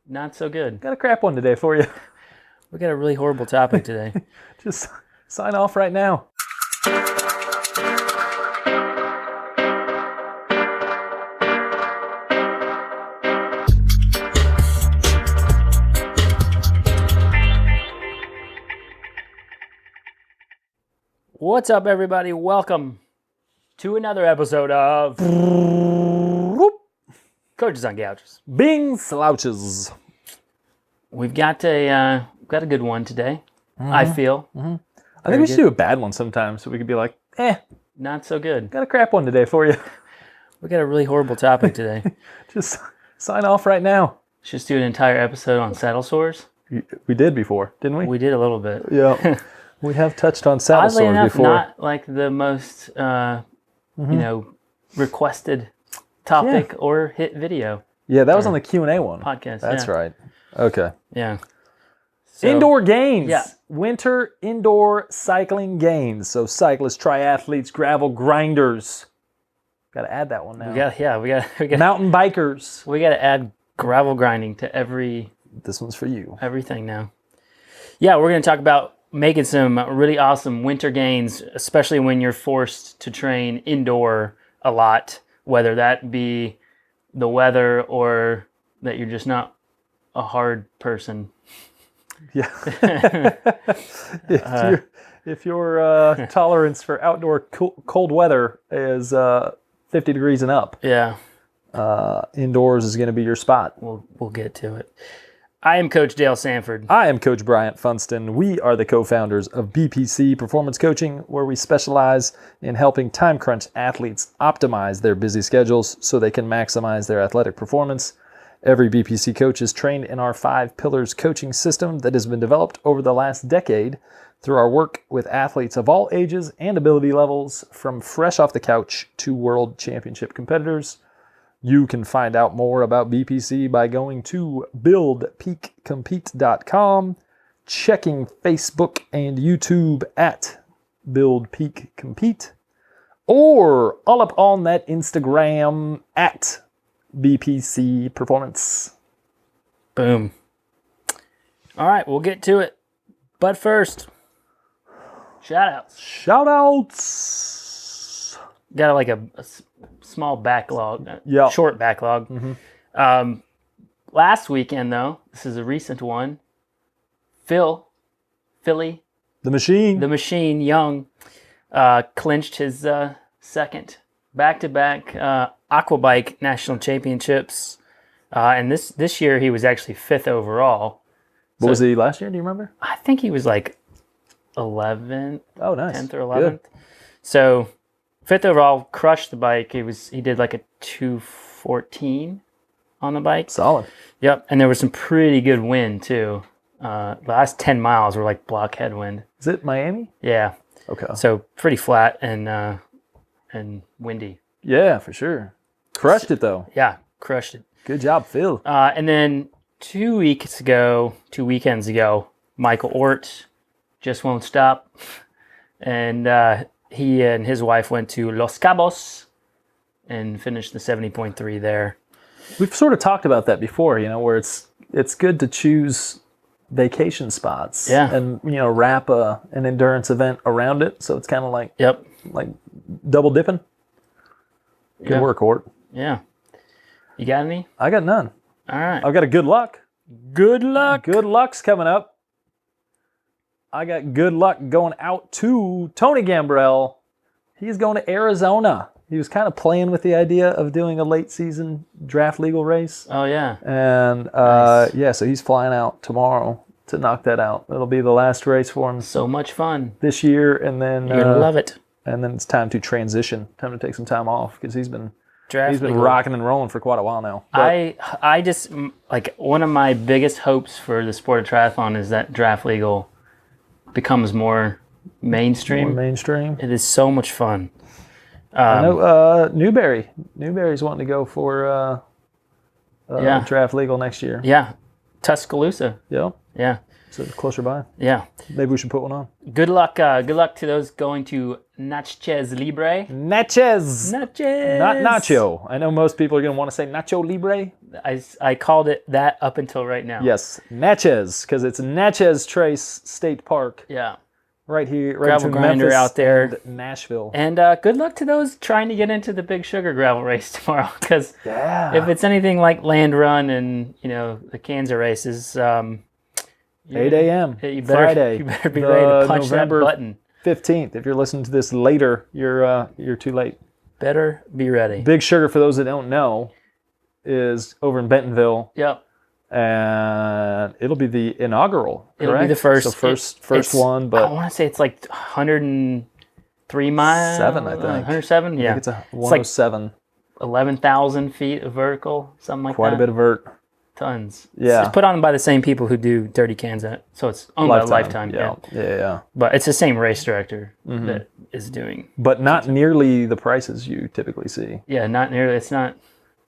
Not so good. Got a crap one today for you. We got a really horrible topic today. Just sign off right now. What's up, everybody? Welcome to another episode of Coaches on Couches. Bing slouches. We've got a good one today. I feel. I think we should do a bad one sometime so we could be like, Not so good. got a crap one today for you. We got a really horrible topic today. Just sign off right now. Should just do an entire episode on saddle sores. We did before, didn't we? We did a little bit. Yeah. We have touched on saddle Oddly sores enough, before. not like the most, requested topic or hit video Yeah, that was on the Q&A one. podcast. That's right. Okay. Yeah. So, Indoor games. Yeah. Winter indoor cycling games. So cyclists, triathletes, gravel grinders. Got to add that one now. We got Mountain bikers. we got to add gravel grinding to This one's for you. everything now. Yeah, we're going to talk about making some really awesome winter gains, especially when you're forced to train indoor a lot, whether that be the weather or that you're just not a hard person. Yeah. if your tolerance for outdoor cold weather is 50 degrees and up, Yeah, indoors is going to be your spot. we'll get to it. I am Coach Dale Sanford. I am Coach Bryant Funston. We are the co-founders of BPC Performance Coaching, where we specialize in helping time-crunch athletes optimize their busy schedules so they can maximize their athletic performance. Every BPC coach is trained in our 5 pillars coaching system that has been developed over the last decade through our work with athletes of all ages and ability levels, from fresh off the couch to world championship competitors. You can find out more about BPC by going to buildpeakcompete.com, checking Facebook and YouTube at Build Peak Compete, or all up on that Instagram at BPC Performance. Boom. All right, we'll get to it. But first, shoutouts. Shoutouts. Got like a small backlog, Yeah. short backlog. Last weekend, though, this is a recent one. Philly, The Machine. the Machine Young, clinched his second back-to-back Aquabike National Championships. And this year he was actually 5th overall. What was he last year? Do you remember? I think he was like 11th, Oh, nice. 10th or 11th. So 5th overall, crushed the bike. He did like a 2:14 on the bike. Solid. Yep, and there was some pretty good wind too. The last 10 miles were like block headwind. Is it Miami? Yeah, Okay. so pretty flat and windy. Yeah, for sure. Crushed it, though. Yeah, crushed it. Good job, Phil. And then 2 weekends ago, Michael Ort just won't stop, and he and his wife went to Los Cabos and finished the 70.3 there. We've sort of talked about that before, where it's good to choose vacation spots and, wrap an endurance event around it. So it's kind of like double dipping. Good work, Hort. Yeah. You got any? I got none. All right. I've got a good luck. Good luck. Good luck's coming up. I got good luck going out to Tony Gambrell. He's going to Arizona. He was kind of playing with the idea of doing a late season draft legal race. Oh, yeah. And Nice. so he's flying out tomorrow to knock that out. It'll be the last race for him So much fun. this year, and then You're going to love it. And then it's time to transition. Time to take some time off because he's been Draft legal. rocking and rolling for quite a while now. But I just, like, one of my biggest hopes for the sport of triathlon is that draft legal becomes more mainstream. more mainstream. It is so much fun. I know Newberry's wanting to go for draft legal next year. Yeah. Tuscaloosa. Yeah. Yeah. So closer by. Yeah. Maybe we should put one on. Good luck. Good luck to those going to Natchez Libre. Natchez. Natchez. Not Nacho. I know most people are going to want to say Nacho Libre. I called it that up until right now. Yes, Natchez, because it's Natchez Trace State Park. Yeah. Right here, right Gravel between grinder Memphis out there. and Nashville. And good luck to those trying to get into the Big Sugar gravel race tomorrow. Because if it's anything like Land Run and the Kansas races, 8 a.m. Friday. You better be ready to punch November that button. 15th. If you're listening to this later, you're too late. Better be ready. Big Sugar, for those that don't know, is over in Bentonville. Yep. And it'll be the inaugural. Correct? It'll be the first. So first one, but I want to say it's like 103 miles. 7, I think. 107. Yeah. I think it's 107. It's like 11,000 feet of vertical, something like that. Quite a bit of vert. Tons. Yeah. It's put on by the same people who do Dirty Kansas, so it's owned by Lifetime. Yeah. But it's the same race director that is doing. But not nearly the prices you typically see. Yeah, not nearly. It's not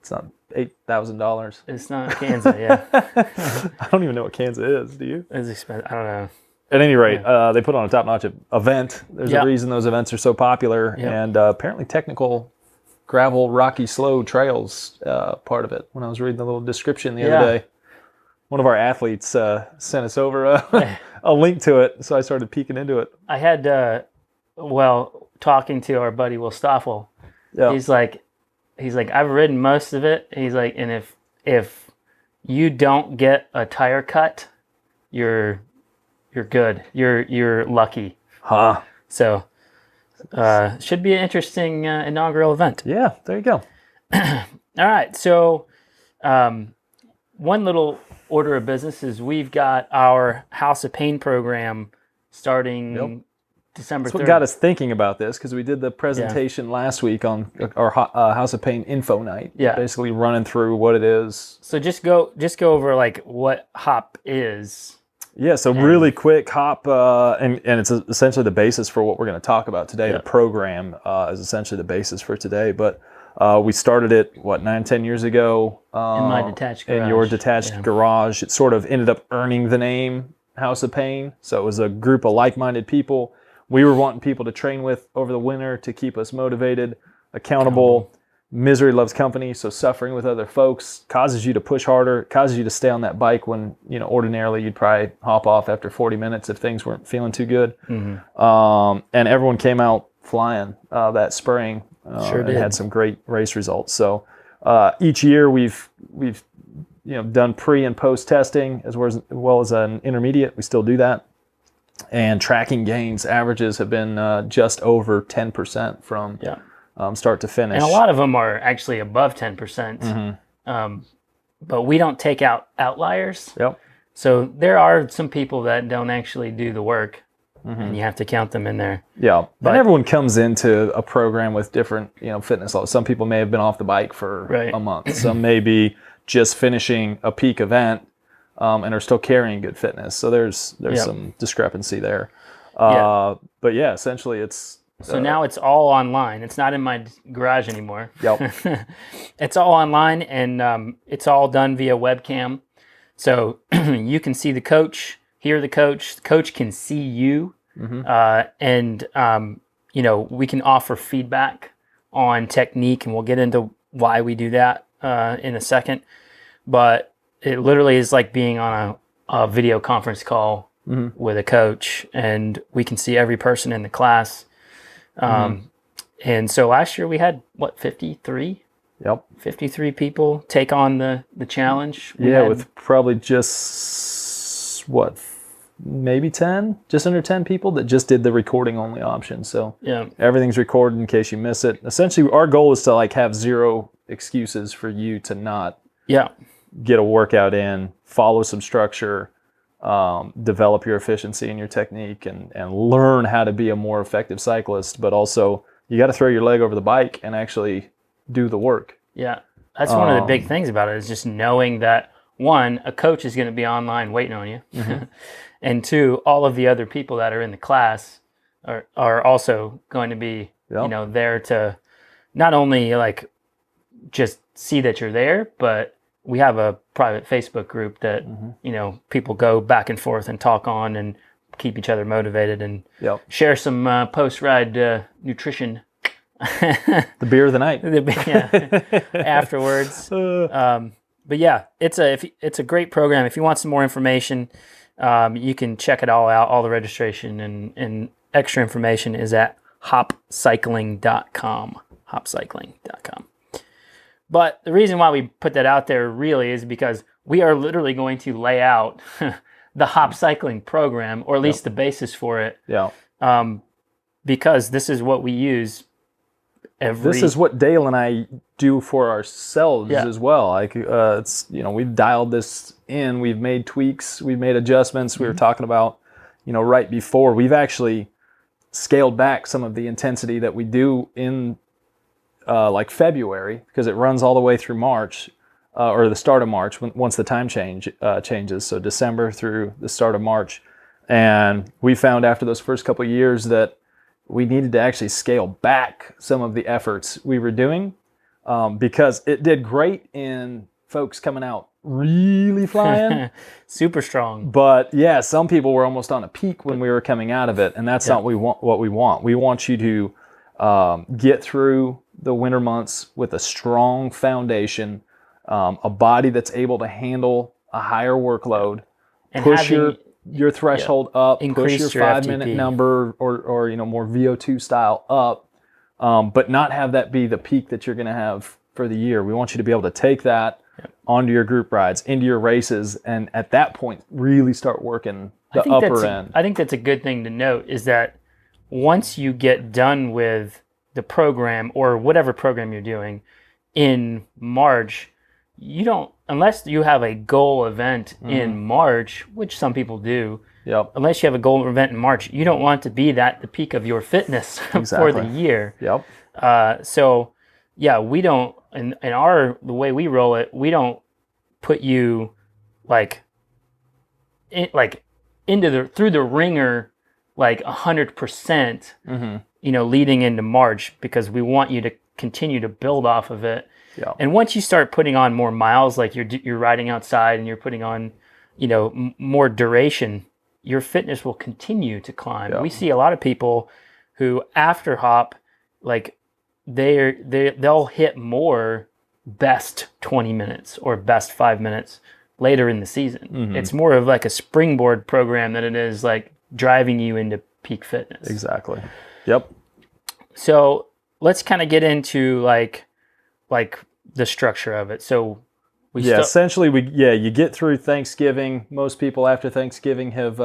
$8,000. It's not Kansas. Yeah. I don't even know what Kansas is. Do you? It's expensive. I don't know. At any rate, they put on a top-notch event. There's a reason those events are so popular, and apparently technical gravel, rocky, slow trails part of it. When I was reading the little description the other day, one of our athletes sent us over a link to it, so I started peeking into it. I had, talking to our buddy Will Stoffel, he's like, I've ridden most of it. He's like, and if you don't get a tire cut, you're good. You're lucky. Huh. So should be an interesting inaugural event. Yeah, there you go. All right. So one little order of business is we've got our House of Pain program starting December 3rd. That's what got us thinking about this, because we did the presentation last week on our House of Pain info night. Yeah. Basically running through what it is. So just go over like what HOP is. Yeah, so really quick, HOP, and it's essentially the basis for what we're going to talk about today. The program is essentially the basis for today. But we started it, 9-10 years ago? In my detached garage. In your detached garage. It sort of ended up earning the name House of Pain. So it was a group of like-minded people we were wanting people to train with over the winter to keep us motivated, accountable. Misery loves company, so suffering with other folks causes you to push harder, causes you to stay on that bike when, ordinarily you'd probably hop off after 40 minutes if things weren't feeling too good. And everyone came out flying that spring. Sure did. And had some great race results. So each year we've done pre and post testing as well as an intermediate. We still do that. And tracking gains averages have been just over 10% from start to finish. And a lot of them are actually above 10%. But we don't take out outliers. Yep. So there are some people that don't actually do the work, and you have to count them in there. Yeah. But everyone comes into a program with different, fitness levels. Some people may have been off the bike for a month. Some may be just finishing a peak event and are still carrying good fitness. So there's some discrepancy there. But essentially it's... So now it's all online. It's not in my garage anymore. Yep. It's all online, and it's all done via webcam. So you can see the coach, hear the coach can see you, and we can offer feedback on technique, and we'll get into why we do that in a second. But it literally is like being on a video conference call with a coach, and we can see every person in the class. And so last year we had 53? Yep. 53 people take on the challenge. With probably just maybe 10, just under 10 people that just did the recording only option. So everything's recorded in case you miss it. Essentially our goal is to have zero excuses for you to not get a workout in, follow some structure, develop your efficiency and your technique, and learn how to be a more effective cyclist. But also you got to throw your leg over the bike and actually do the work. Yeah. That's one of the big things about it, is just knowing that, one, a coach is going to be online waiting on you. And two, all of the other people that are in the class are also going to be, there to not only just see that you're there, but we have a private Facebook group that, people go back and forth and talk on and keep each other motivated and share some post-ride nutrition. The beer of the night. Afterwards. But yeah, it's a great program. If you want some more information, you can check it all out. All the registration and extra information is at hopcycling.com. Hopcycling.com. But the reason why we put that out there really is because we are literally going to lay out the hop cycling program, or at least the basis for it. Yeah. Because this is what we use This is what Dale and I do for ourselves as well. Like it's we've dialed this in, we've made tweaks, we've made adjustments. We were talking about right before, we've actually scaled back some of the intensity that we do in like February, because it runs all the way through March, or the start of March once the time changes. So December through the start of March, and we found after those first couple of years that we needed to actually scale back some of the efforts we were doing, because it did great in folks coming out really flying. Super strong. But yeah, some people were almost on a peak when we were coming out of it, and that's not what we want. We want you to get through the winter months with a strong foundation, a body that's able to handle a higher workload, and push your threshold up, increase push your your 5-minute number or more VO2 style up, but not have that be the peak that you're going to have for the year. We want you to be able to take that onto your group rides, into your races, and at that point really start working the upper end. I think that's a good thing to note, is that once you get done with the program or whatever program you're doing in March, you don't, unless you have a goal event in March, which some people do, unless you have a goal event in March, you don't want to be the peak of your fitness for the year. So yeah, we don't, in the way we roll it, we don't put you through the ringer 100%, leading into March, because we want you to continue to build off of it. And once you start putting on more miles, like you're riding outside and you're putting on, more duration, your fitness will continue to climb. We see a lot of people who after hop, they'll hit more best 20 minutes or best 5 minutes later in the season. It's more of a springboard program than it is driving you into peak fitness. Exactly. Yep. So let's kind of get into the structure of it. So essentially you get through Thanksgiving. Most people after Thanksgiving have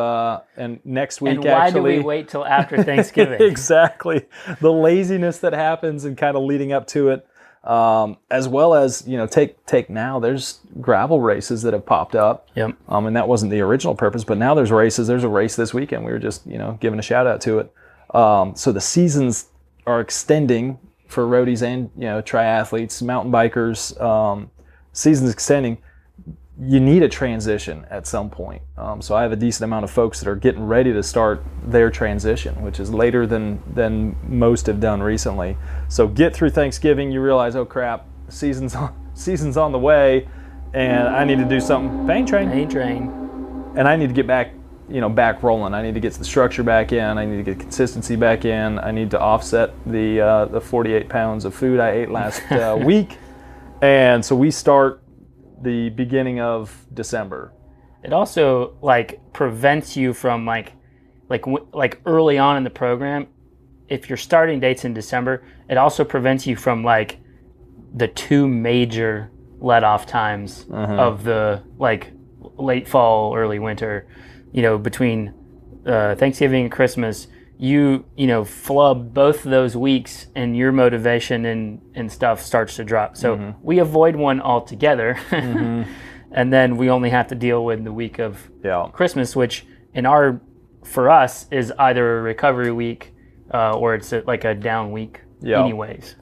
and next week, and why do we wait till after Thanksgiving? Exactly. The laziness that happens and kind of leading up to it, as well as take now, there's gravel races that have popped up. And that wasn't the original purpose, but now there's races. There's a race this weekend. We were just giving a shout out to it. So the seasons are extending for roadies and triathletes, mountain bikers. Seasons extending. You need a transition at some point. So I have a decent amount of folks that are getting ready to start their transition, which is later than most have done recently. So get through Thanksgiving, you realize, oh crap, season's on the way, and I need to do something. Pain train. And I need to get back rolling. I need to get the structure back in. I need to get consistency back in. I need to offset the 48 pounds of food I ate last week. And so we start the beginning of December. It also prevents you from early on in the program. If your starting date's in December, it also prevents you from the two major let-off times of the late fall, early winter. Between Thanksgiving and Christmas, you flub both of those weeks and your motivation and stuff starts to drop. So we avoid one altogether. And then we only have to deal with the week of Christmas, which for us is either a recovery week or it's a down week anyways.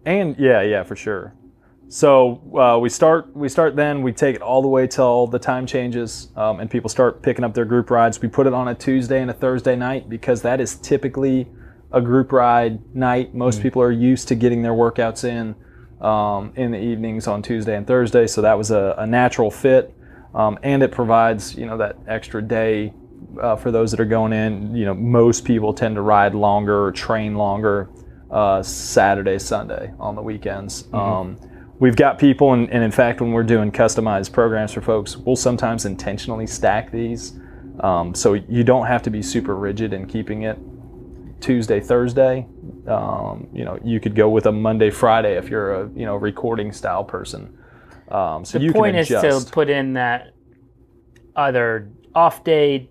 And for sure. So we start then, we take it all the way till the time changes, and people start picking up their group rides. We put it on a Tuesday and a Thursday night because that is typically a group ride night. Most people are used to getting their workouts in in the evenings on Tuesday and Thursday. So that was a natural fit. And it provides, that extra day for those that are going in. Most people tend to ride longer or train longer Saturday, Sunday on the weekends. We've got people, and in fact, when we're doing customized programs for folks, we'll sometimes intentionally stack these. So you don't have to be super rigid in keeping it Tuesday, Thursday. You could go with a Monday, Friday if you're a recording style person. So the point is to put in that either off day,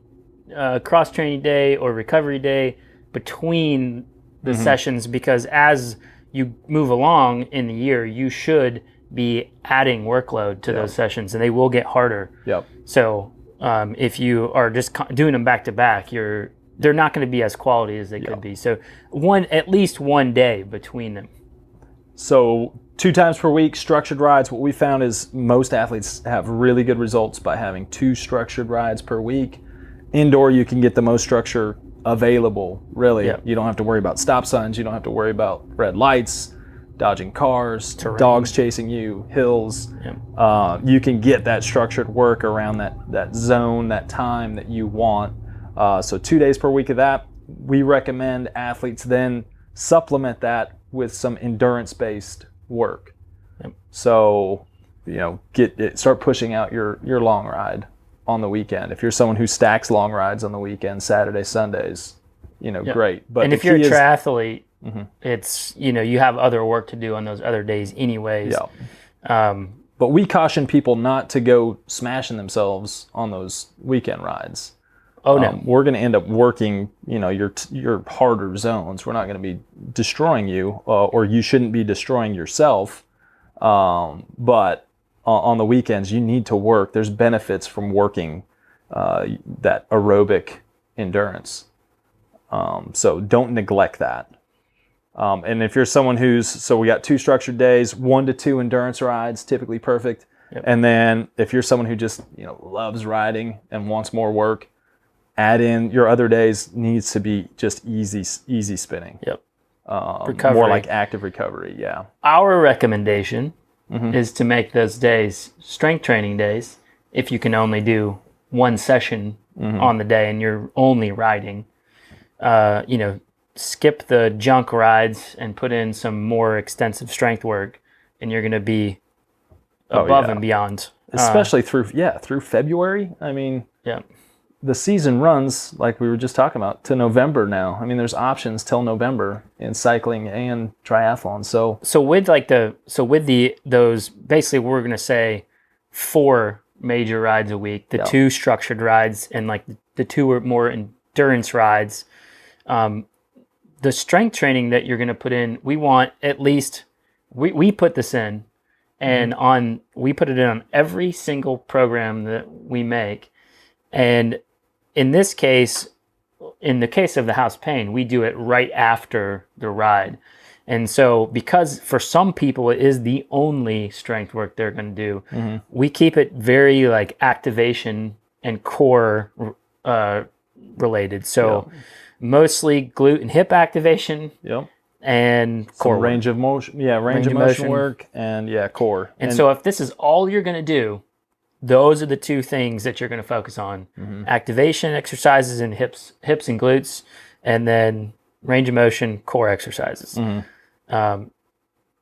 cross training day, or recovery day between the sessions, because as you move along in the year, you should be adding workload to those sessions, and they will get harder. Yep. So if you are just doing them back to back, they're not going to be as quality as they could be. So at least one day between them. So 2 times per week, structured rides. What we found is most athletes have really good results by having 2 structured rides per week. Indoor, you can get the most structure available, really. Yep. You don't have to worry about stop signs. You don't have to worry about red lights, dodging cars, terrain, dogs chasing you, hills. Yep. You can get that structured work around that zone, that time that you want. So 2 days per week of that. We recommend athletes then supplement that with some endurance-based work. Yep. So, start pushing out your long ride on the weekend. If you're someone who stacks long rides on the weekend, Saturdays, Sundays, great. But and if you're a triathlete, it's, you have other work to do on those other days anyways. Yeah. But we caution people not to go smashing themselves on those weekend rides. Oh, no. We're going to end up working, your harder zones. We're not going to be destroying you, or you shouldn't be destroying yourself. But on the weekends, you need to work. There's benefits from working that aerobic endurance. So don't neglect that. And if you're someone so we got 2 structured days, 1 to 2 endurance rides, typically perfect. Yep. And then if you're someone who just, loves riding and wants more work, add in your other days needs to be just easy spinning. Yep. Recovery. More like active recovery, yeah. Our recommendation is to make those days strength training days if you can only do 1 session on the day and you're only riding. Skip the junk rides and put in some more extensive strength work, and you're going to be above and beyond. Especially through February. I mean, the season runs, like we were just talking about, to November now. I mean, there's options till November in cycling and triathlon. So with those, basically we're going to say 4 major rides a week, the 2 structured rides and like the 2 more endurance rides. The strength training that you're going to put in, we want at least, we put this in, and we put it in on every single program that we make. And in this case, in the case of the house pain, we do it right after the ride. And so because for some people it is the only strength work they're going to do, we keep it very like activation and core related. So mostly glute and hip activation. Yep. And core range of motion. Yeah, range of motion work and core. And so if this is all you're going to do, those are the 2 things that you're going to focus on. Activation exercises in hips and glutes, and then range of motion core exercises. So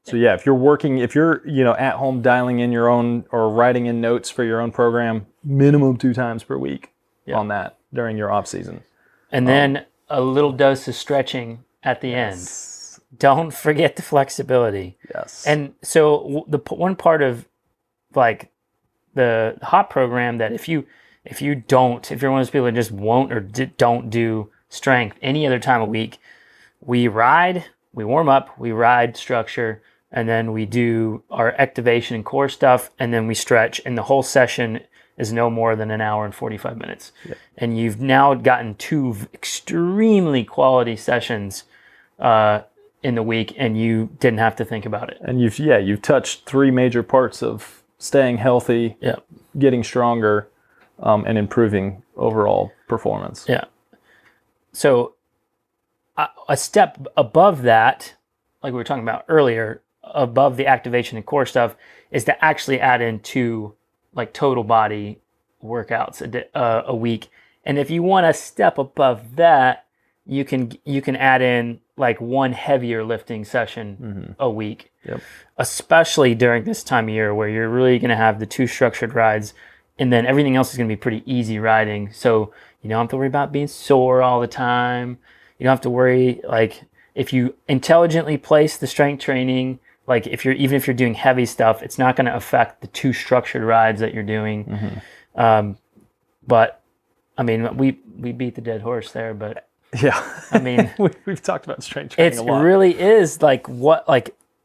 if you're at home dialing in your own or writing in notes for your own program, minimum 2 times per week on that during your off season. And then a little dose of stretching at the end. Don't forget the flexibility. Yes. And so the one part of like the hot program that if you're one of those people that just won't or don't do strength any other time of week, we ride, we warm up, we ride structure, and then we do our activation and core stuff, and then we stretch, and the whole session is no more than an hour and 45 minutes. Yep. And you've now gotten 2 extremely quality sessions in the week, and you didn't have to think about it. And you've touched 3 major parts of staying healthy, getting stronger, and improving overall performance. Yeah. So a step above that, like we were talking about earlier, above the activation and core stuff is to actually add in 2 like total body workouts a week. And if you want to step above that, you can add in like 1 heavier lifting session a week. Yep. Especially during this time of year where you're really going to have the 2 structured rides, and then everything else is going to be pretty easy riding. So you don't have to worry about being sore all the time. You don't have to worry, like, if you intelligently place the strength training, like even if you're doing heavy stuff, it's not going to affect the 2 structured rides that you're doing. But I mean, we beat the dead horse there, but yeah, I mean, we've talked about strength training a lot. It really is like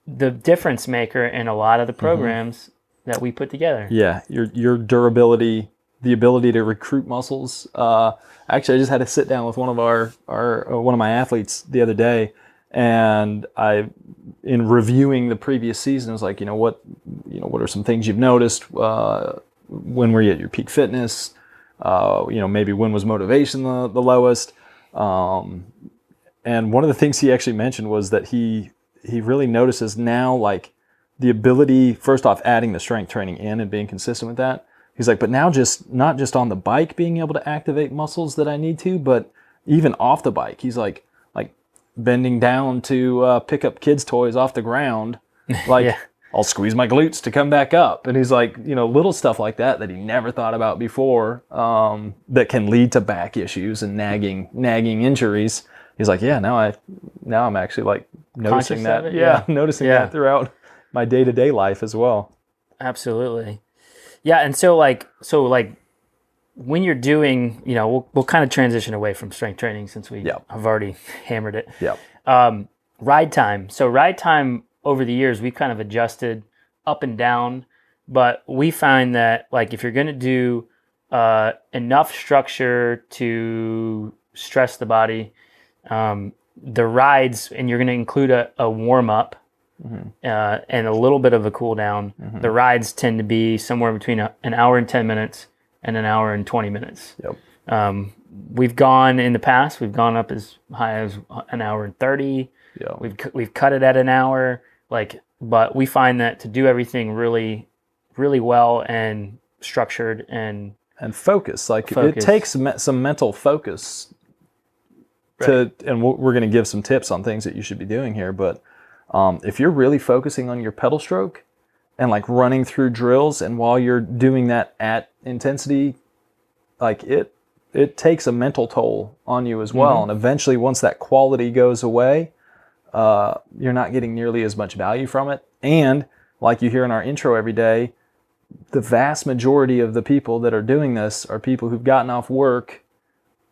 the difference maker in a lot of the programs that we put together. Yeah, your durability, the ability to recruit muscles. Actually, I just had to sit down with one of one of my athletes the other day, and in reviewing the previous season, I was like, what are some things you've noticed? When were you at your peak fitness? Maybe when was motivation the lowest? And one of the things he actually mentioned was that he really notices now, like, the ability, first off, adding the strength training in and being consistent with that. He's like, but now not just on the bike being able to activate muscles that I need to, but even off the bike. He's like bending down to pick up kids' toys off the ground. Like, yeah. I'll squeeze my glutes to come back up. And he's like, little stuff like that he never thought about before, that can lead to back issues and nagging injuries. He's like, yeah, now I'm actually like noticing that. Noticing that throughout my day-to-day life as well. Absolutely. Yeah, and so when you're doing, we'll kind of transition away from strength training since we have already hammered it. Yeah. Ride time. So ride time over the years, we've kind of adjusted up and down, but we find that, like, if you're going to do enough structure to stress the body, the rides, and you're going to include a warm-up, and a little bit of a cool down. The rides tend to be somewhere between an hour and 10 minutes and an hour and 20 minutes. Yep. We've gone up as high as an hour and 30. Yeah. We've cut it at an hour, but we find that to do everything really, really well and structured and focus, it takes some mental focus and we're going to give some tips on things that you should be doing here, but if you're really focusing on your pedal stroke and like running through drills, and while you're doing that at intensity, like it takes a mental toll on you as well. And eventually, once that quality goes away, you're not getting nearly as much value from it. And like you hear in our intro every day, the vast majority of the people that are doing this are people who've gotten off work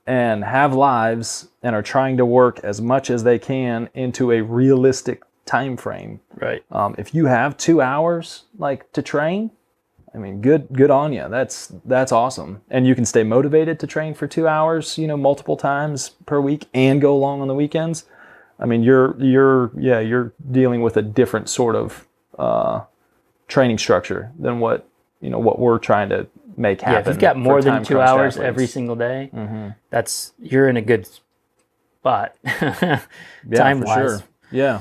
and have lives and are trying to work as much as they can into a realistic time frame. Right. If you have 2 hours to train, I mean, good on you. That's awesome. And you can stay motivated to train for 2 hours, multiple times per week and go long on the weekends. I mean, you're dealing with a different sort of training structure than what we're trying to make happen. Yeah, if you've got more than 2 hours every single day, you're in a good spot. Time for wise. sure. Yeah.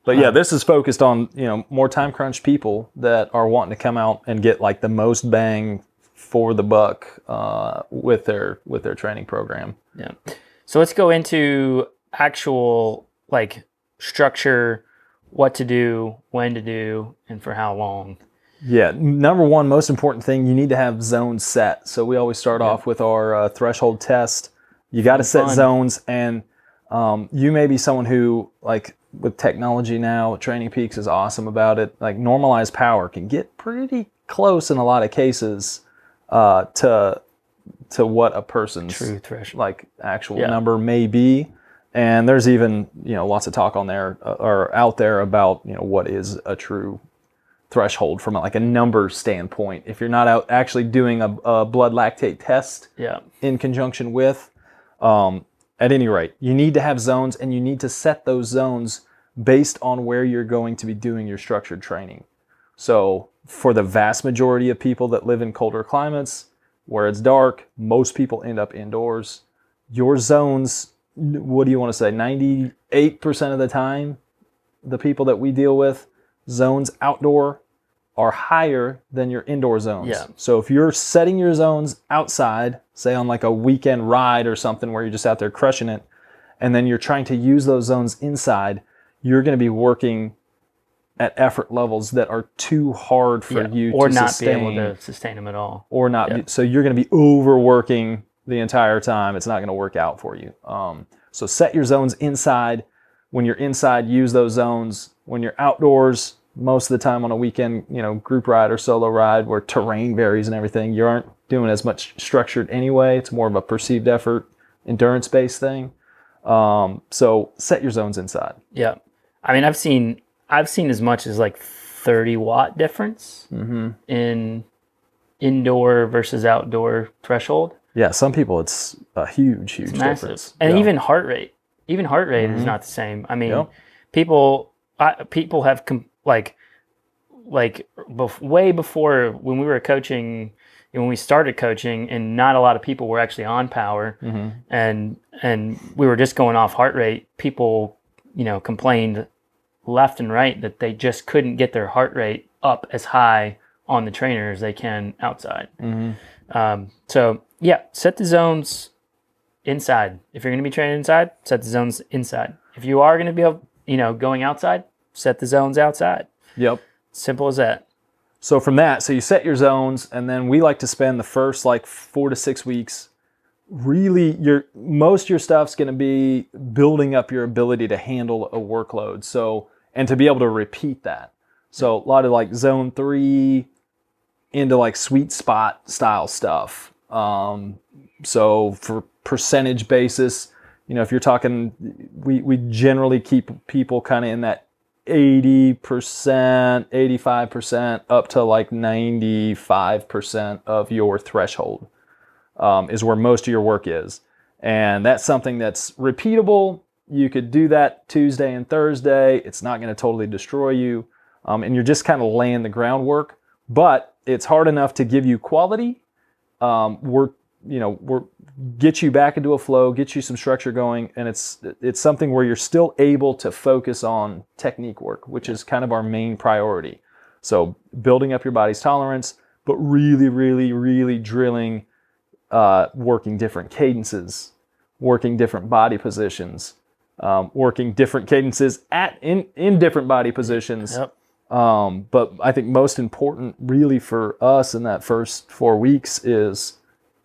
But yeah, this is focused on, more time crunch people that are wanting to come out and get like the most bang for the buck with their training program. Yeah. So let's go into actual structure, what to do, when to do, and for how long. Yeah. Number one, most important thing, you need to have zones set. So we always start off with our threshold test. You got to set zones, and you may be someone who, with technology now, Training Peaks is awesome about it. Normalized power can get pretty close in a lot of cases to what a person's true threshold, actual number may be. And there's even lots of talk on there or out there about what is a true threshold from a number standpoint. If you're not out actually doing a blood lactate test in conjunction with. At any rate, you need to have zones, and you need to set those zones based on where you're going to be doing your structured training. So for the vast majority of people that live in colder climates where it's dark, most people end up indoors. Your zones, what do you want to say, 98% of the time, the people that we deal with zones outdoor are higher than your indoor zones. Yeah. So if you're setting your zones outside, say on like a weekend ride or something where you're just out there crushing it, and then you're trying to use those zones inside, you're going to be working at effort levels that are too hard for you or to not sustain, be able to sustain them at all. or not. Be, so you're going to be overworking the entire time. It's not going to work out for you. So set your zones inside. When you're inside, use those zones. When you're outdoors, most of the time on a weekend, group ride or solo ride where terrain varies and everything, you aren't doing as much structured anyway. It's more of a perceived effort, endurance-based thing. So set your zones inside. Yeah. I mean, I've seen as much as like 30-watt difference in indoor versus outdoor threshold. Yeah, some people it's a huge difference. And even heart rate. Even heart rate is not the same. I mean, people have way before when we were coaching, when we started coaching, and not a lot of people were actually on power, and we were just going off heart rate. People, complained left and right that they just couldn't get their heart rate up as high on the trainer as they can outside. So yeah, set the zones inside. If you're going to be training inside, set the zones inside. If you are going to be, going outside, set the zones outside. Yep. Simple as that. So from that, so you set your zones, and then we like to spend the first 4 to 6 weeks. Really, most of your stuff's going to be building up your ability to handle a workload. So, and to be able to repeat that. So a lot of zone 3 into sweet spot style stuff. So for percentage basis, if you're talking, we generally keep people kind of in that 80%, 85% up to 95% of your threshold is where most of your work is. And that's something that's repeatable. You could do that Tuesday and Thursday. It's not going to totally destroy you. And you're just kind of laying the groundwork, but it's hard enough to give you quality. We're get you back into a flow, get you some structure going, and it's something where you're still able to focus on technique work, which is kind of our main priority. So building up your body's tolerance, but really, really, really drilling, working different cadences, working different body positions, working different cadences in different body positions. Yep. But I think most important really for us in that first 4 weeks is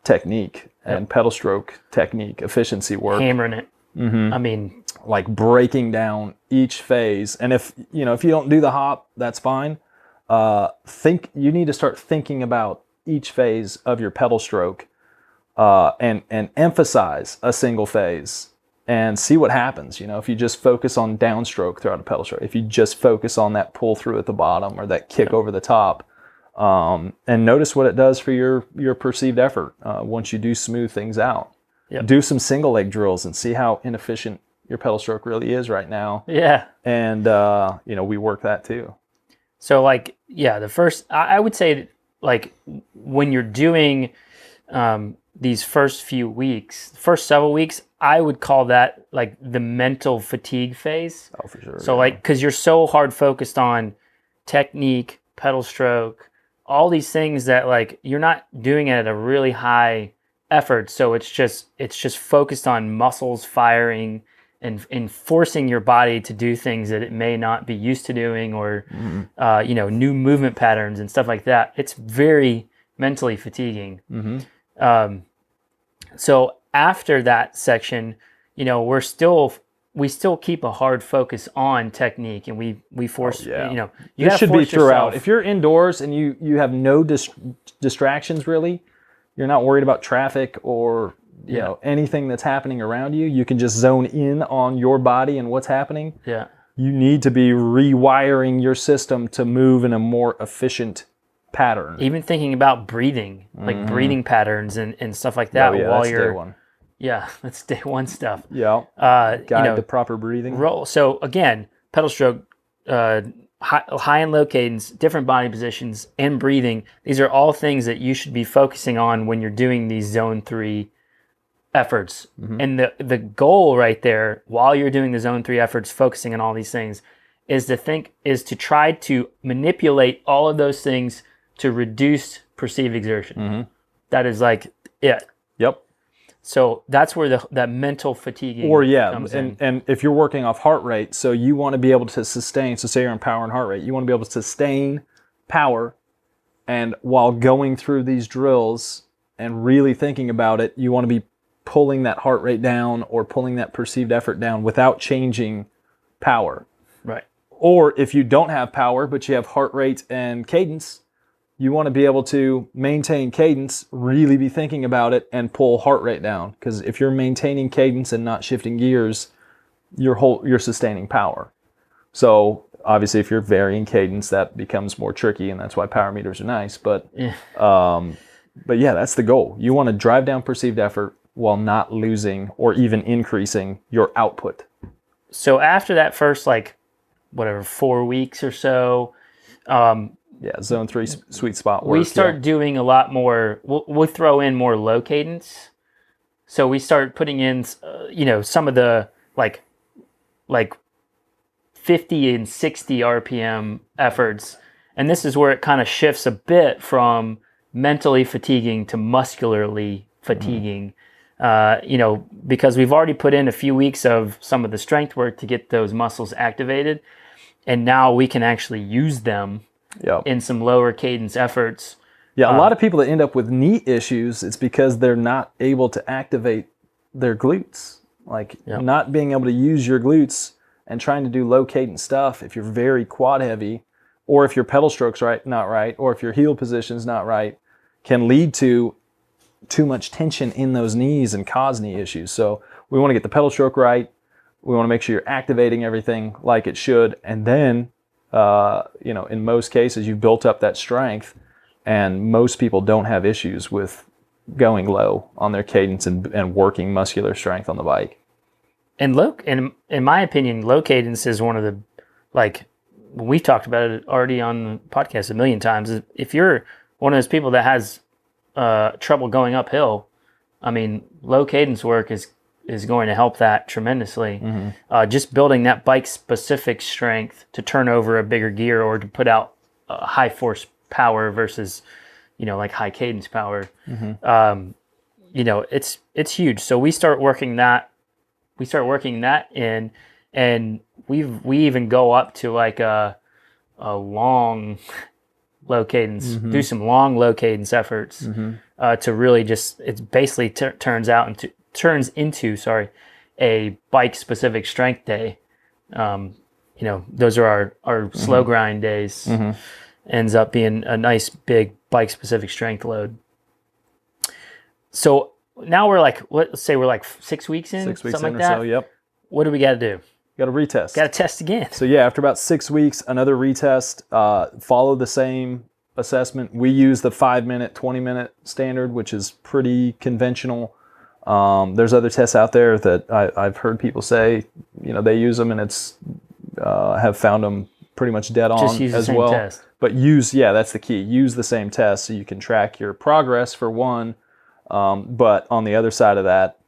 technique and pedal stroke technique, efficiency work. Hammering it. I mean, breaking down each phase. And if you don't do the hop, that's fine. You need to start thinking about each phase of your pedal stroke, and emphasize a single phase and see what happens. If you just focus on downstroke throughout a pedal stroke, if you just focus on that pull through at the bottom or that kick over the top, and notice what it does for your perceived effort once you do smooth things out. Yep. Do some single leg drills and see how inefficient your pedal stroke really is right now. Yeah. And, we work that too. So the first, I would say when you're doing these first few weeks, first several weeks, I would call that the mental fatigue phase. Oh, for sure. So because you're so hard focused on technique, pedal stroke, all these things that you're not doing it at a really high effort. So it's just focused on muscles firing and forcing your body to do things that it may not be used to doing, or new movement patterns and stuff like that. It's very mentally fatiguing. So after that section, we still keep a hard focus on technique, and we force, you should be throughout. If you're indoors and you have no distractions really, you're not worried about traffic or anything that's happening around you. You can just zone in on your body and what's happening. Yeah. You need to be rewiring your system to move in a more efficient pattern. Even thinking about breathing, breathing patterns and stuff like that while you're. Day one. Yeah, that's day one stuff. Yeah. Guide to proper breathing. So again, pedal stroke, high and low cadence, different body positions, and breathing. These are all things that you should be focusing on when you're doing these zone 3 efforts. And the goal right there, while you're doing the zone 3 efforts, focusing on all these things, is to try to manipulate all of those things to reduce perceived exertion. That is like it. Yep. So that's where that mental fatigue comes in. And if you're working off heart rate, so you want to be able to sustain, so say you're in power and heart rate, you want to be able to sustain power, and while going through these drills and really thinking about it, you want to be pulling that heart rate down or pulling that perceived effort down without changing power. Right. Or if you don't have power, but you have heart rate and cadence, you want to be able to maintain cadence, really be thinking about it, and pull heart rate down. Because if you're maintaining cadence and not shifting gears, you're sustaining power. So obviously, if you're varying cadence, that becomes more tricky, and that's why power meters are nice. But yeah, that's the goal. You want to drive down perceived effort while not losing or even increasing your output. So after that first 4 weeks or so. Zone 3 sweet spot work. We start doing a lot more. We'll throw in more low cadence. So we start putting in, some of the like 50 and 60 RPM efforts. And this is where it kind of shifts a bit from mentally fatiguing to muscularly fatiguing. Because we've already put in a few weeks of some of the strength work to get those muscles activated. And now we can actually use them in some lower cadence efforts. Yeah, a lot of people that end up with knee issues, it's because they're not able to activate their glutes. Not being able to use your glutes and trying to do low cadence stuff if you're very quad heavy, or if your pedal stroke's not right, or if your heel position's not right, can lead to too much tension in those knees and cause knee issues. So we want to get the pedal stroke right. We want to make sure you're activating everything like it should, and then in most cases, you've built up that strength, and most people don't have issues with going low on their cadence and working muscular strength on the bike. And in my opinion, low cadence is one of the, we've talked about it already on the podcast a million times. If you're one of those people that has trouble going uphill, low cadence work is going to help that tremendously. Just building that bike-specific strength to turn over a bigger gear or to put out high force power versus, high cadence power. It's huge. So we start working that. We start working that in, and we even go up to a long low cadence. Do some long low cadence efforts to really just. It's basically turns into a bike specific strength day. Those are our slow grind days. Ends up being a nice big bike specific strength load. So now we're let's say we're 6 weeks in, 6 weeks something in like or that. so. Yep. What do we got to do? Got to retest. Got to test again. So after about 6 weeks, another retest. Follow the same assessment. We use the 5-minute, 20-minute standard, which is pretty conventional. There's other tests out there that I've heard people say, they use them, and it's have found them pretty much dead on Just use as the same well. test. But that's the key. Use the same test so you can track your progress for one. But on the other side of that,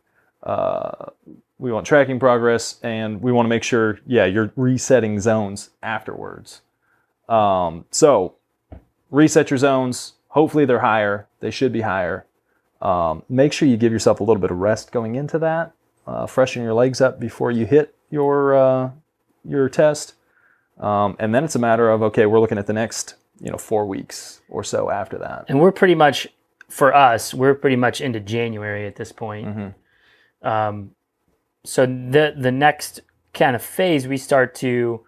we want tracking progress, and we want to make sure, you're resetting zones afterwards. So reset your zones. Hopefully they're higher. They should be higher. Make sure you give yourself a little bit of rest going into that. Freshen your legs up before you hit your test. And then it's a matter of, okay, we're looking at the next 4 weeks or so after that. And we're pretty much into January at this point. So the next kind of phase, we start to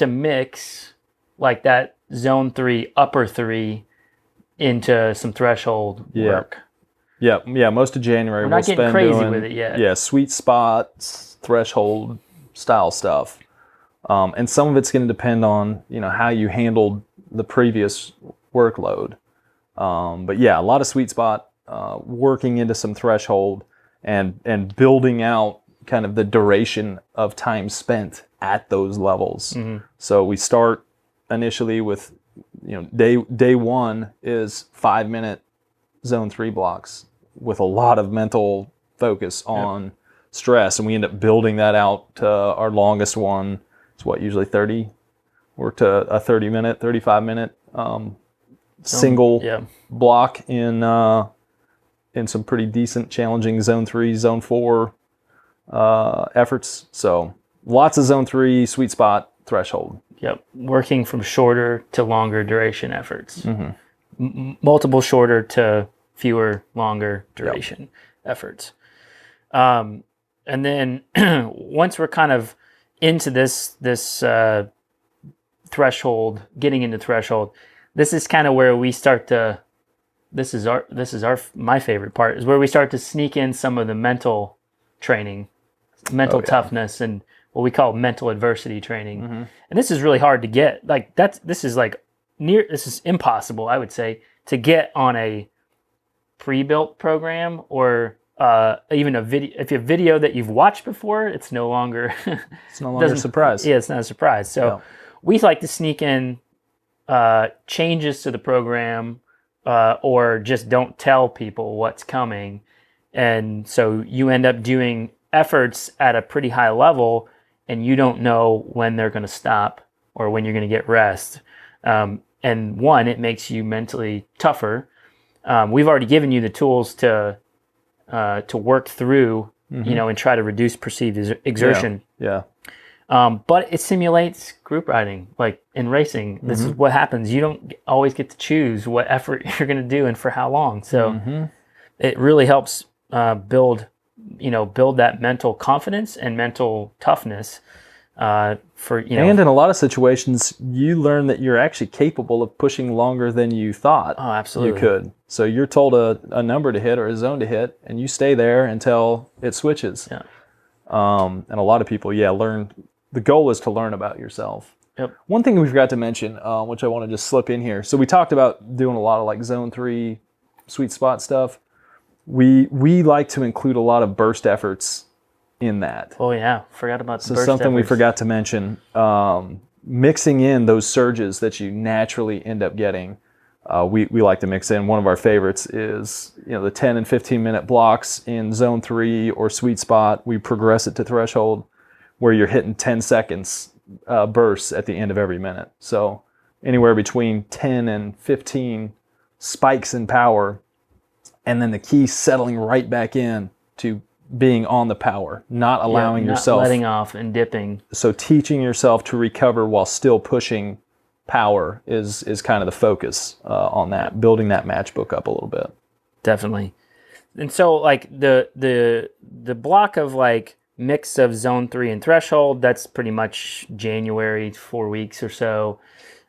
mix that zone 3, upper 3 into some threshold work. Yeah. Most of January we're not getting crazy with it yet. Yeah, sweet spots, threshold style stuff. And some of it's going to depend on how you handled the previous workload. But a lot of sweet spot, working into some threshold, and building out kind of the duration of time spent at those levels. So we start initially with day 1 is 5-minute zone 3 blocks with a lot of mental focus on stress, and we end up building that out to our longest one it's what, usually 30 or to a 30-minute, 35-minute single block in some pretty decent, challenging zone 3, zone 4 efforts. So lots of zone 3 sweet spot threshold. Yep, working from shorter to longer duration efforts. Multiple shorter to fewer longer duration efforts. And then once we're kind of into this threshold, getting into threshold, this is kind of where we start to. My favorite part is where we start to sneak in some of the mental training, mental toughness, and what we call mental adversity training. And this is really hard to get. Like this is impossible, I would say, to get on a pre-built program or even a video. If you have video that you've watched before, it's no longer it's no longer a surprise. Yeah, it's not a surprise. So we like to sneak in changes to the program, or just don't tell people what's coming, and so you end up doing efforts at a pretty high level, and you don't know when they're going to stop or when you're going to get rest. And one, it makes you mentally tougher. We've already given you the tools to work through, and try to reduce perceived exertion. But it simulates group riding, like in racing. This is what happens. You don't always get to choose what effort you're going to do and for how long. So it really helps build that mental confidence and mental toughness. And in a lot of situations, you learn that you're actually capable of pushing longer than you thought. Oh, absolutely. You could. So you're told a number to hit or a zone to hit, and you stay there until it switches. Yeah. And a lot of people, learn. The goal is to learn about yourself. Yep. One thing we forgot to mention, which I want to just slip in here. So we talked about doing a lot of like zone 3 sweet spot stuff. We like to include a lot of burst efforts in that. Oh yeah, forgot about the so burst something efforts. We forgot to mention, mixing in those surges that you naturally end up getting. We like to mix in. One of our favorites is the 10 and 15-minute blocks in zone 3 or sweet spot. We progress it to threshold, where you're hitting 10 seconds bursts at the end of every minute. So anywhere between 10 and 15 spikes in power, and then the key settling right back in to being on the power, not allowing yourself... Not letting off and dipping. So teaching yourself to recover while still pushing power is kind of the focus on that, building that matchbook up a little bit. Definitely. And so like the block of like mix of zone 3 and threshold, that's pretty much January, 4 weeks or so.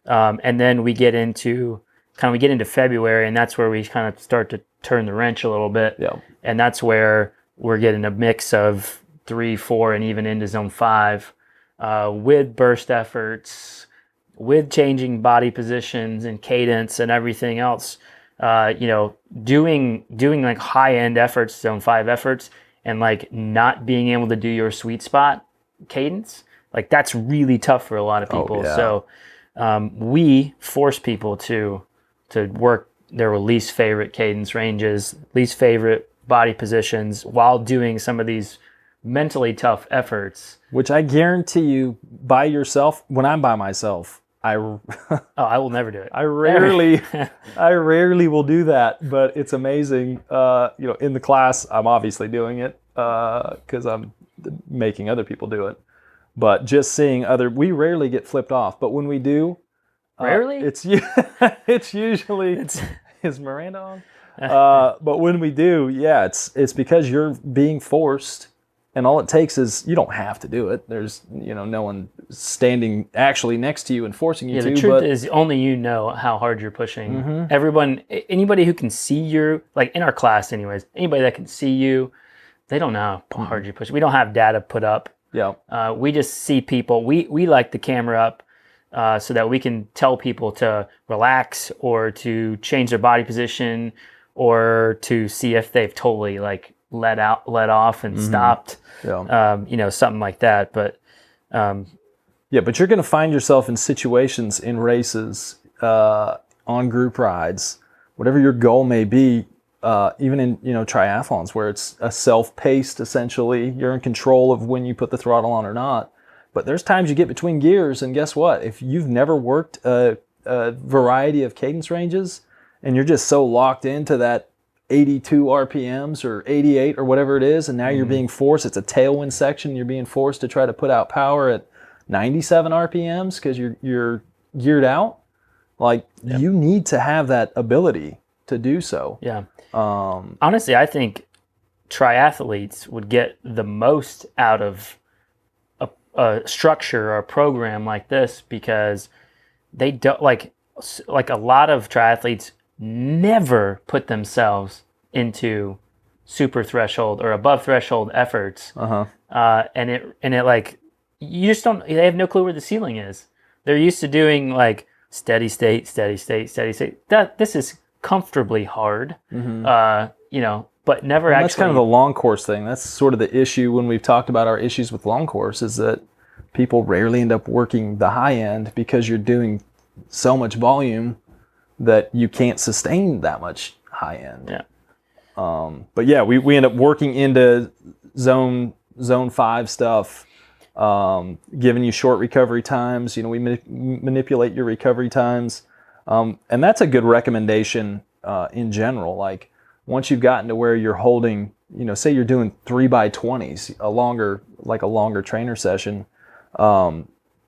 And then we get into February, and that's where we kind of start to turn the wrench a little bit. Yeah. And that's where we're getting a mix of 3, 4, and even into zone 5 with burst efforts, with changing body positions and cadence and everything else. Doing like high-end efforts, zone 5 efforts, and like not being able to do your sweet spot cadence, like that's really tough for a lot of people. So we force people to work their least favorite cadence ranges, least favorite body positions, while doing some of these mentally tough efforts. Which I guarantee you, by yourself, when I'm by myself, I will never do it. I rarely will do that, but it's amazing. In the class, I'm obviously doing it because I'm making other people do it. But just seeing we rarely get flipped off. But when we do, rarely, it's usually is Miranda on? But when we do, it's because you're being forced. And all it takes is, you don't have to do it. There's, no one standing actually next to you and forcing you to. The truth is, only you know how hard you're pushing. Anybody who can see you, like in our class anyways, anybody that can see you, they don't know how hard you're pushing. We don't have data put up. Yeah. We just see people. We like the camera up so that we can tell people to relax or to change their body position or to see if they've totally like let off and stopped. Something like that. But but you're going to find yourself in situations in races, on group rides, whatever your goal may be, even in triathlons where it's a self-paced, essentially, you're in control of when you put the throttle on or not, But there's times you get between gears, and guess what? If you've never worked a variety of cadence ranges, and you're just so locked into that 82 RPMs or 88 or whatever it is, and now you're being forced, it's a tailwind section, you're being forced to try to put out power at 97 RPMs because you're geared out. Like, you need to have that ability to do so. Yeah. Honestly, I think triathletes would get the most out of a structure or a program like this, because they don't, like a lot of triathletes never put themselves into super threshold or above threshold efforts. And it like, you just don't, they have no clue where the ceiling is. They're used to doing like steady state. This is comfortably hard, but never actually. That's kind of the long course thing. That's sort of the issue when we've talked about our issues with long course, is that people rarely end up working the high end because you're doing so much volume that you can't sustain that much high end. Yeah. But yeah, we end up working into zone 5 stuff, giving you short recovery times. We manipulate your recovery times. And that's a good recommendation in general. Like, once you've gotten to where you're holding, say you're doing 3x20s, a longer trainer session,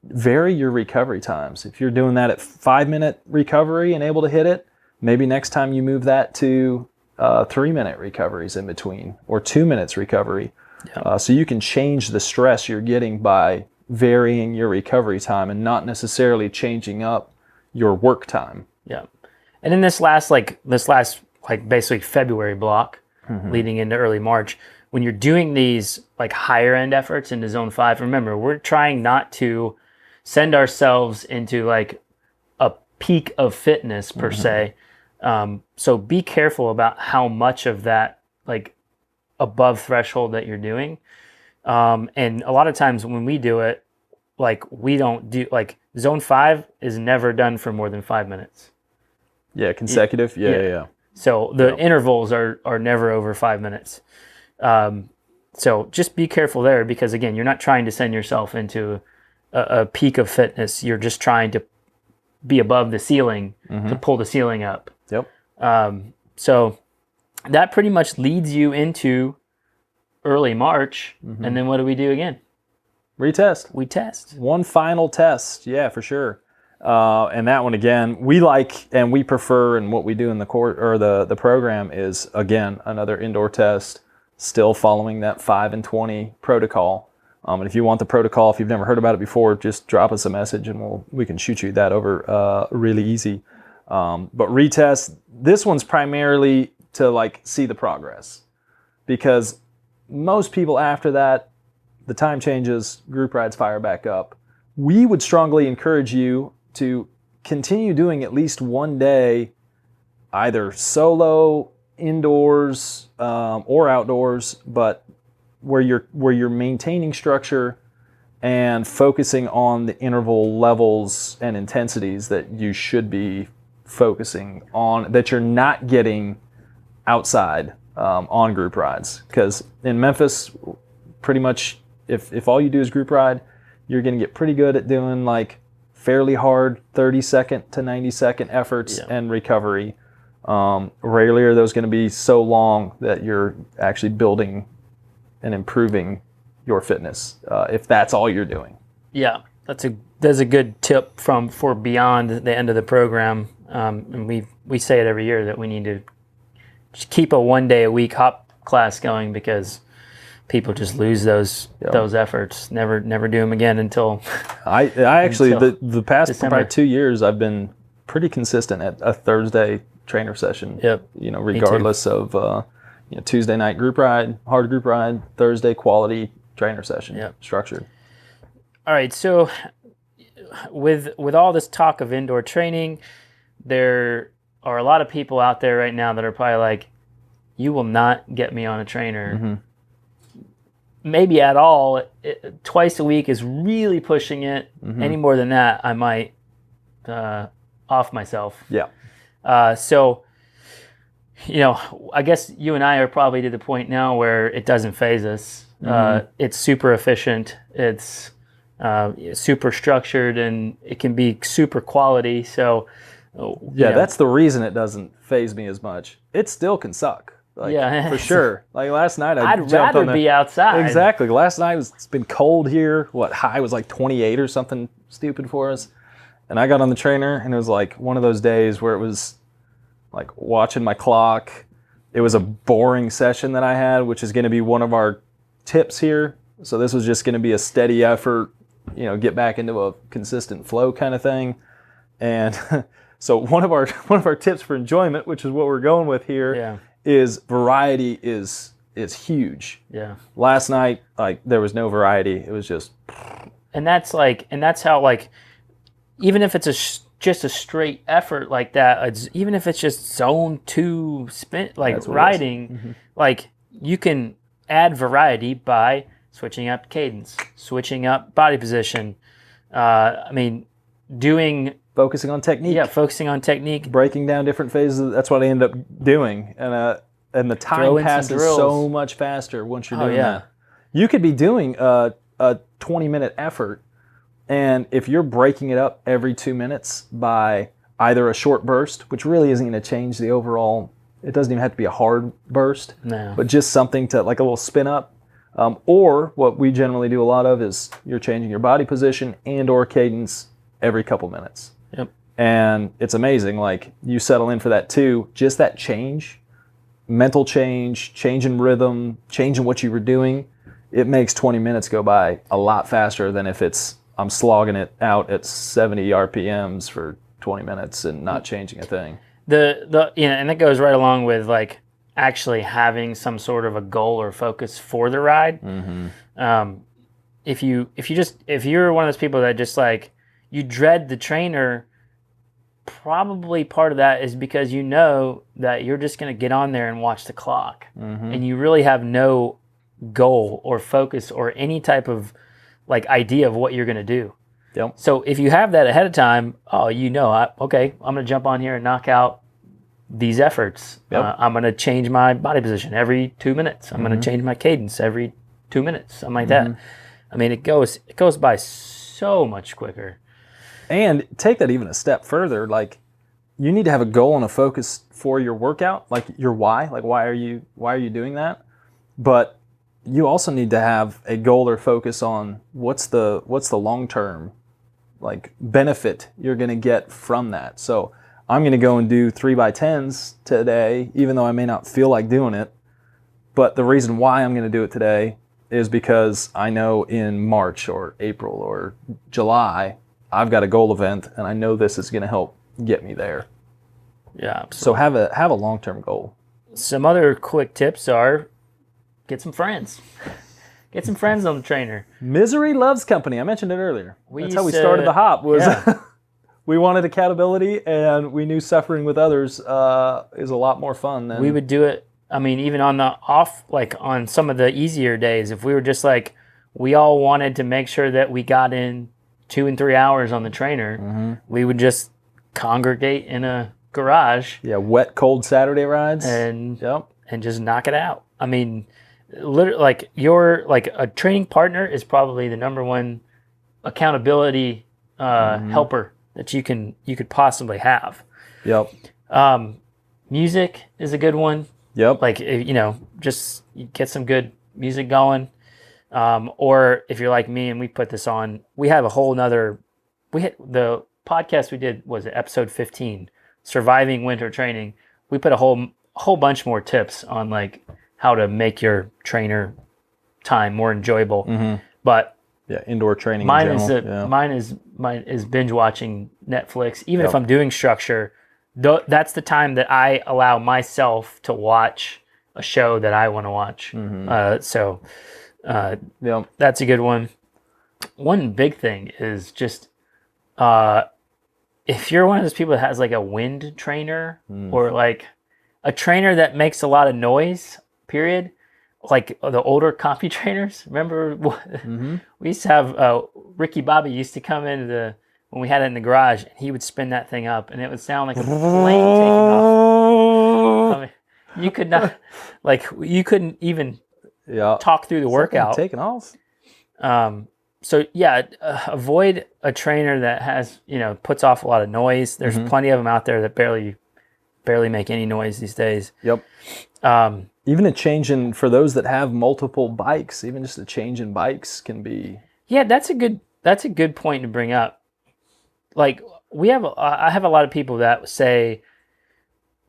vary your recovery times. If you're doing that at 5-minute recovery and able to hit it, maybe next time you move that to 3-minute recoveries in between, or 2 minutes recovery. Yeah. So you can change the stress you're getting by varying your recovery time and not necessarily changing up your work time. Yeah. And in this last basically February block, leading into early March, when you're doing these like higher end efforts into zone 5, remember, we're trying not to send ourselves into like a peak of fitness per se. So be careful about how much of that like above threshold that you're doing. And a lot of times when we do it, like, we don't do, like, zone 5 is never done for more than 5 minutes. Yeah, consecutive. Yeah. So the intervals are never over 5 minutes. So just be careful there, because again, you're not trying to send yourself into a peak of fitness. You're just trying to be above the ceiling to pull the ceiling up. Yep. So that pretty much leads you into early March. And then what do we do again? Retest. We test. One final test. Yeah, for sure. And that one, again, we like and we prefer, and what we do in the court or the program is, again, another indoor test, still following that 5 and 20 protocol. And if you want the protocol, if you've never heard about it before, just drop us a message and we can shoot you that over really easy. But retest, this one's primarily to like see the progress, because most people after that, the time changes, group rides fire back up. We would strongly encourage you to continue doing at least one day, either solo, indoors, or outdoors, but where you're maintaining structure and focusing on the interval levels and intensities that you should be focusing on, that you're not getting outside on group rides. Because in Memphis, pretty much, if all you do is group ride, you're going to get pretty good at doing like fairly hard 30-second to 90-second efforts and recovery. Rarely are those going to be so long that you're actually building and improving your fitness, if that's all you're doing. Yeah, that's a good tip for beyond the end of the program. And we say it every year that we need to just keep a 1 day a week hop class going, because people just lose those efforts. Never do them again until I actually until the past December. probably 2 years I've been pretty consistent at a Thursday trainer session. Yep. Regardless of Tuesday night group ride, hard group ride, Thursday quality trainer session, structured. All right, so with all this talk of indoor training, there are a lot of people out there right now that are probably like, you will not get me on a trainer. Maybe at all. Twice a week is really pushing it. Any more than that, I might off myself. Yeah. So, I guess you and I are probably to the point now where it doesn't faze us. It's super efficient. It's super structured, and it can be super quality. So, Yeah, that's the reason it doesn't faze me as much. It still can suck. Like, yeah, for sure. Like last night, I'd rather be outside. Exactly. Last night it's been cold here. High was like 28 or something stupid for us. And I got on the trainer, and it was like one of those days where it was like watching my clock. It was a boring session that I had, which is going to be one of our tips here. So this was just going to be a steady effort, get back into a consistent flow kind of thing. And so one of our tips for enjoyment, which is what we're going with here, is variety is huge. Yeah. Last night, like there was no variety. It was just. And that's how like, even if it's just a straight effort like that, even if it's just zone 2 spin, like riding, like you can add variety by switching up cadence, switching up body position. Focusing on technique. Yeah, focusing on technique. Breaking down different phases. That's what I end up doing. And the time passes so much faster once you're doing that. You could be doing a 20-minute effort, and if you're breaking it up every 2 minutes by either a short burst, which really isn't going to change the overall, it doesn't even have to be a hard burst, but just something to like a little spin up. Or what we generally do a lot of is you're changing your body position and or cadence every couple minutes. Yep. And it's amazing. Like you settle in for that too. Just that change, mental change in rhythm, change in what you were doing. It makes 20 minutes go by a lot faster than if I'm slogging it out at 70 RPMs for 20 minutes and not changing a thing. And that goes right along with like actually having some sort of a goal or focus for the ride. If you're one of those people that just like you dread the trainer, probably part of that is because you know that you're just going to get on there and watch the clock, and you really have no goal or focus or any type of like idea of what you're going to do. Yep. So if you have that ahead of time, I'm going to jump on here and knock out these efforts. Yep. I'm going to change my body position every 2 minutes. I'm going to change my cadence every 2 minutes, something like that. I mean, it goes by so much quicker. And take that even a step further. Like, you need to have a goal and a focus for your workout, like your why. Like, why are you doing that? But you also need to have a goal or focus on what's the long-term like benefit you're going to get from that. So I'm going to go and do 3x10s today, even though I may not feel like doing it. But the reason why I'm going to do it today is because I know in March or April or July, I've got a goal event, and I know this is going to help get me there. Yeah. So have a long-term goal. Some other quick tips are get some friends. Get some friends on the trainer. Misery loves company. I mentioned it earlier. That's how we started the hop. We wanted accountability, and we knew suffering with others is a lot more fun than... We would do it, even on the off, like on some of the easier days, if we were just like, we all wanted to make sure that we got in 2 and 3 hours on the trainer, we would just congregate in a garage. Yeah, wet, cold Saturday rides. And just knock it out. Literally, like a training partner is probably the number one accountability helper that you could possibly have. Yep. Music is a good one. Yep. Like, just get some good music going. Or if you're like me and we put this on, we have a whole nother, the podcast we did was episode 15, Surviving Winter Training. We put a whole bunch more tips on like how to make your trainer time more enjoyable. But indoor training. Mine is binge watching Netflix. Even if I'm doing structure, that's the time that I allow myself to watch a show that I want to watch. That's a good one. One big thing is just if you're one of those people that has like a wind trainer or like a trainer that makes a lot of noise, period, like the older comfy trainers. Remember we used to have Ricky Bobby used to come into when we had it in the garage, and he would spin that thing up and it would sound like a plane taking off. You could not, like, you couldn't even talk through the workout. Taking off. So yeah, avoid a trainer that has, puts off a lot of noise. There's plenty of them out there that barely make any noise these days. Yep. Even a change in, for those that have multiple bikes, even just a change in bikes can be. Yeah, that's a good point to bring up. Like I have a lot of people that say,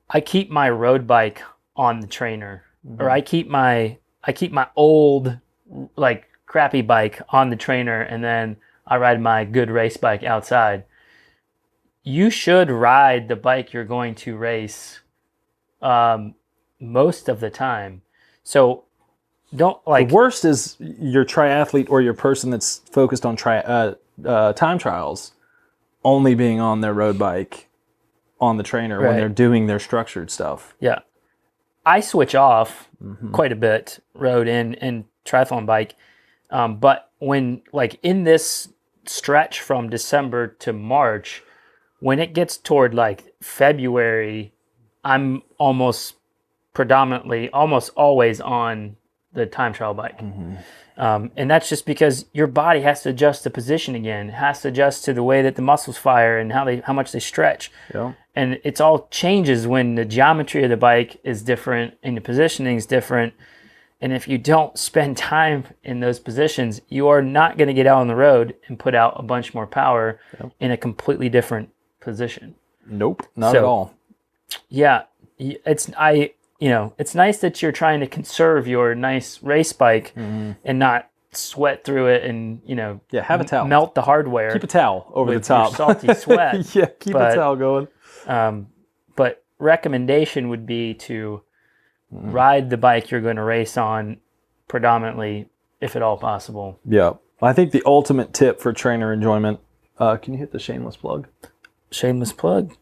I keep my road bike on the trainer, or I keep my old like crappy bike on the trainer, and then I ride my good race bike outside. You should ride the bike you're going to race most of the time. So don't like. The worst is your triathlete or your person that's focused on time trials only being on their road bike on the trainer when they're doing their structured stuff. Yeah. I switch off quite a bit, road and triathlon bike. But when, like, in this stretch from December to March, when it gets toward like February, I'm almost always on the time trial bike. And that's just because your body has to adjust to position again, has to adjust to the way that the muscles fire and how much they stretch. Yeah. And it's all changes when the geometry of the bike is different and the positioning is different. And if you don't spend time in those positions, you are not going to get out on the road and put out a bunch more power in a completely different position. Nope, not at all. Yeah, it's nice that you're trying to conserve your nice race bike and not sweat through it and have a towel, melt the hardware. Keep a towel over the top. Your salty sweat. Keep a towel going. But recommendation would be to ride the bike you're going to race on predominantly, if at all possible. Yeah, I think the ultimate tip for trainer enjoyment. Can you hit the shameless plug? Shameless plug.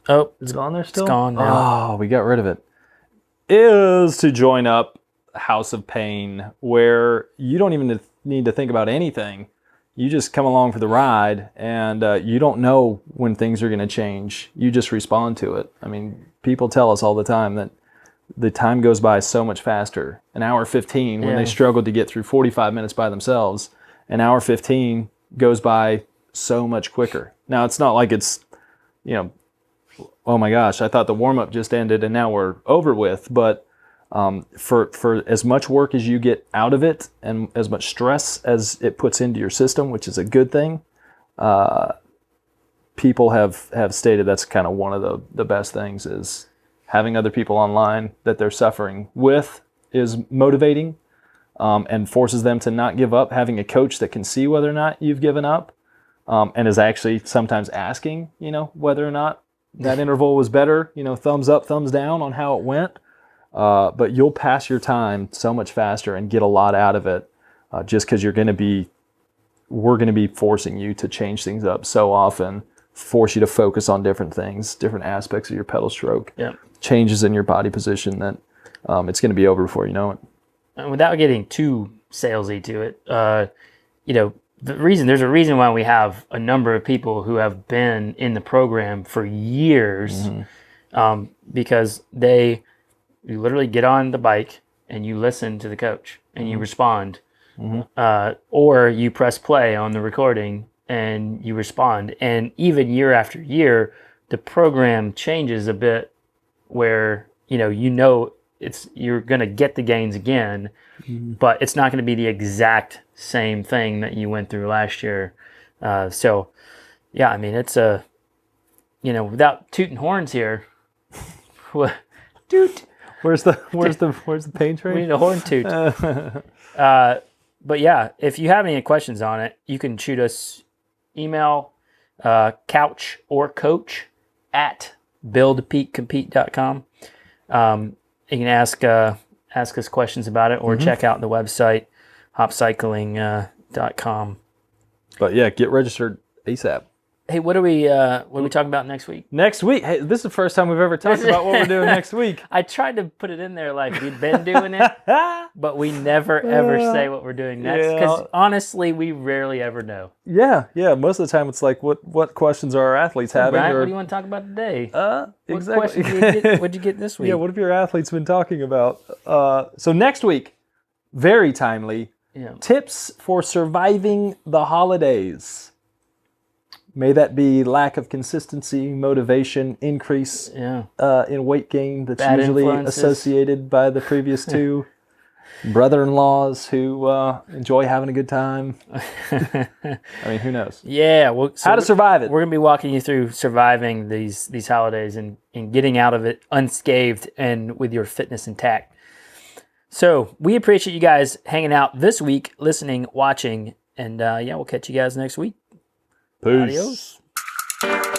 Oh, it's gone there still? It's gone now. Oh, we got rid of it. Is to join up House of Pain, where you don't even need to think about anything. You just come along for the ride, and you don't know when things are going to change. You just respond to it. I mean, people tell us all the time that the time goes by so much faster. An hour 15 when they struggled to get through 45 minutes by themselves. An hour 15 goes by so much quicker. Now, it's not like it's, oh my gosh, I thought the warm-up just ended and now we're over with. But for as much work as you get out of it and as much stress as it puts into your system, which is a good thing, people have stated that's kind of one of the best things is having other people online that they're suffering with is motivating and forces them to not give up. Having a coach that can see whether or not you've given up and is actually sometimes asking, whether or not that interval was better, thumbs up, thumbs down on how it went. But you'll pass your time so much faster and get a lot out of it just because we're going to be forcing you to change things up so often, force you to focus on different things, different aspects of your pedal stroke, changes in your body position that it's going to be over before you know it. And without getting too salesy to it, there's a reason why we have a number of people who have been in the program for years, because you literally get on the bike and you listen to the coach and you respond, or you press play on the recording and you respond. And even year after year, the program changes a bit where you're going to get the gains again, but it's not going to be the exact same thing that you went through last year. So yeah, I mean, it's without tooting horns here, toot. Where's the pain train? We need a horn toot. But yeah, if you have any questions on it, you can shoot us email, couch or coach at buildpeakcompete.com. You can ask us questions about it or check out the website, hopcycling.com. But yeah, get registered ASAP. Hey, what are we talking about next week? Next week? Hey, this is the first time we've ever talked about what we're doing next week. I tried to put it in there like we'd been doing it, but we never ever say what we're doing next because honestly, we rarely ever know. Yeah. Most of the time it's like, what questions are our athletes having? Brian, what do you want to talk about today? Exactly. What'd you get this week? Yeah, what have your athletes been talking about? So next week, very timely, Yeah. Tips for surviving the holidays. May that be lack of consistency, motivation, increase in weight gain that's Bad usually influences. associated by the previous two. Brother-in-laws who enjoy having a good time. I mean, who knows? Yeah. Well, so How to survive it. We're going to be walking you through surviving these holidays and getting out of it unscathed and with your fitness intact. So we appreciate you guys hanging out this week, listening, watching, and we'll catch you guys next week. Peace. Adios.